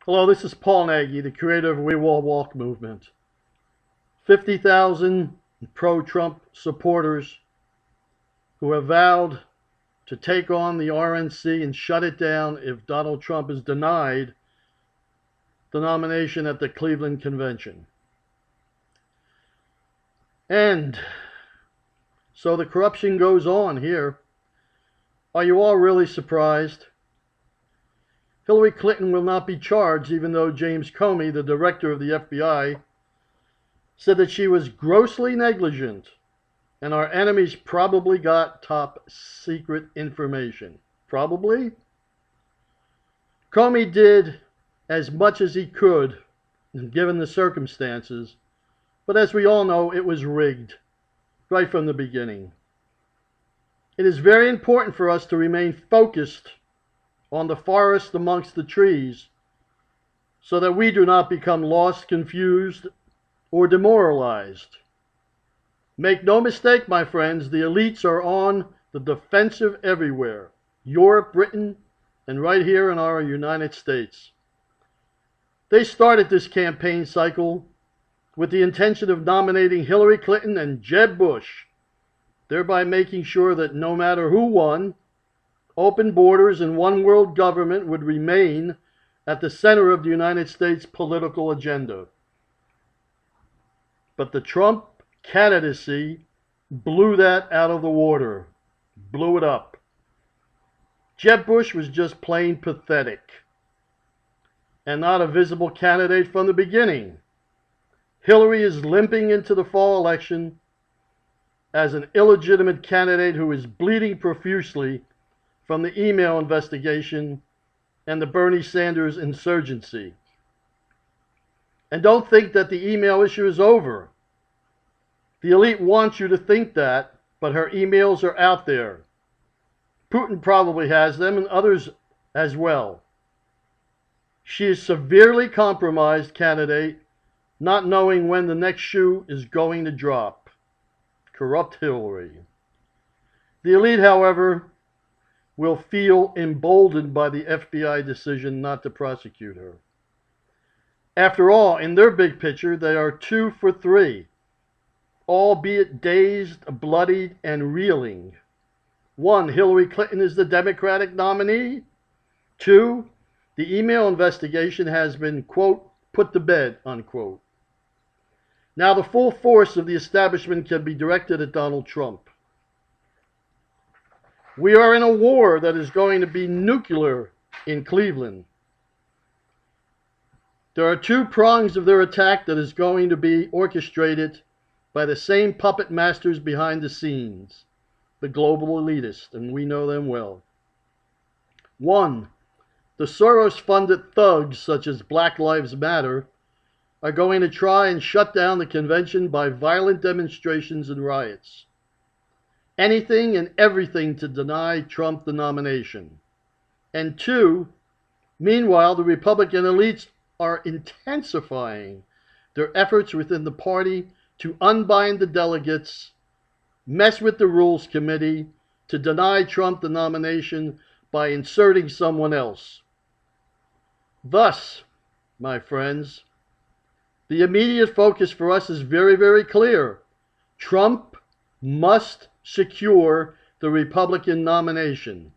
Hello, this is Paul Nagy, the creator of We Will Walk movement. 50,000 pro-Trump supporters who have vowed to take on the RNC and shut it down if Donald Trump is denied the nomination at the Cleveland convention. And so the corruption goes on here. Are you all really surprised? Hillary Clinton will not be charged, even though James Comey, the director of the FBI, said that she was grossly negligent and our enemies probably got top secret information. Probably. Comey did as much as he could, given the circumstances, but as we all know, it was rigged right from the beginning. It is very important for us to remain focused on the forest amongst the trees so that we do not become lost, confused, or demoralized. Make no mistake, my friends, the elites are on the defensive everywhere. Europe, Britain, and right here in our United States. They started this campaign cycle with the intention of nominating Hillary Clinton and Jeb Bush, thereby making sure that no matter who won, open borders and one world government would remain at the center of the United States political agenda. But the Trump candidacy blew that out of the water, blew it up. Jeb Bush was just plain pathetic and not a visible candidate from the beginning. Hillary is limping into the fall election as an illegitimate candidate who is bleeding profusely from the email investigation and the Bernie Sanders insurgency. And don't think that the email issue is over. The elite wants you to think that, but her emails are out there. Putin probably has them, and others as well. She is severely compromised candidate, not knowing when the next shoe is going to drop. Corrupt Hillary. The elite, however, will feel emboldened by the FBI decision not to prosecute her. After all, in their big picture, they are 2 for 3, albeit dazed, bloodied, and reeling. 1, Hillary Clinton is the Democratic nominee. 2, the email investigation has been, quote, put to bed, unquote. Now the full force of the establishment can be directed at Donald Trump. We are in a war that is going to be nuclear in Cleveland. There are 2 prongs of their attack that is going to be orchestrated by the same puppet masters behind the scenes, the global elitists, and we know them well. 1, the Soros-funded thugs such as Black Lives Matter are going to try and shut down the convention by violent demonstrations and riots. Anything and everything to deny Trump the nomination. And 2, meanwhile, the Republican elites are intensifying their efforts within the party to unbind the delegates, mess with the Rules Committee, to deny Trump the nomination by inserting someone else. Thus, my friends, the immediate focus for us is very, very clear. Trump must secure the Republican nomination.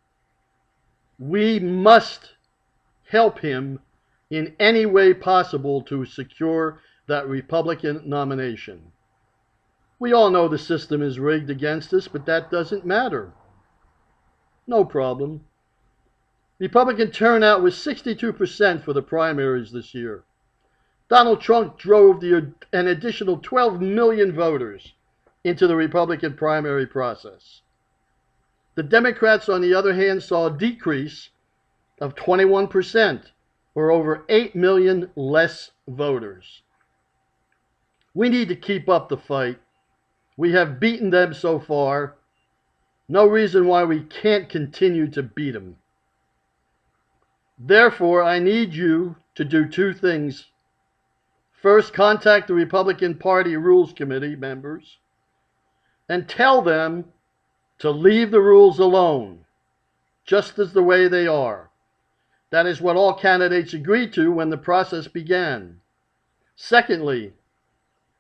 We must help him in any way possible to secure that Republican nomination. We all know the system is rigged against us, but that doesn't matter. No problem. Republican turnout was 62% for the primaries this year. Donald Trump drove an additional 12 million voters into the Republican primary process. The Democrats, on the other hand, saw a decrease of 21%, or over 8 million less voters. We need to keep up the fight. We have beaten them so far. No reason why we can't continue to beat them. Therefore, I need you to do 2 things. First, contact the Republican Party Rules Committee members and tell them to leave the rules alone, just as the way they are. That is what all candidates agreed to when the process began. Secondly,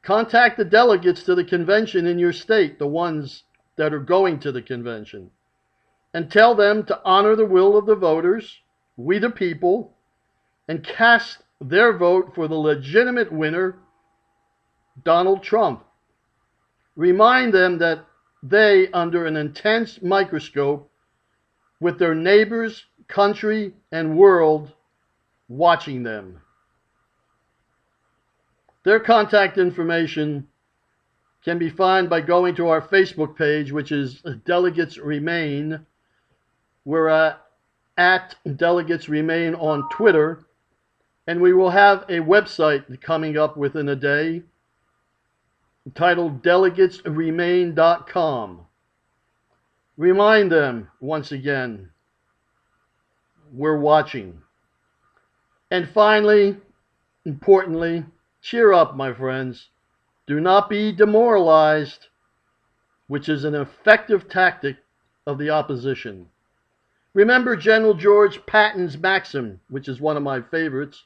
contact the delegates to the convention in your state, the ones that are going to the convention, and tell them to honor the will of the voters, we the people, and cast their vote for the legitimate winner, Donald Trump. Remind them that they, under an intense microscope, with their neighbors, country, and world watching them. Their contact information can be found by going to our Facebook page, which is Delegates Remain. We're at Delegates Remain on Twitter, and we will have a website coming up within a day titled delegatesremain.com. Remind them, once again, we're watching. And finally, importantly, cheer up, my friends. Do not be demoralized, which is an effective tactic of the opposition. Remember General George Patton's maxim, which is one of my favorites.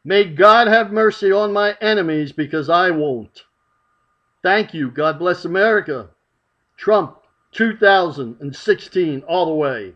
May God have mercy on my enemies, because I won't. Thank you. God bless America. Trump 2016 all the way.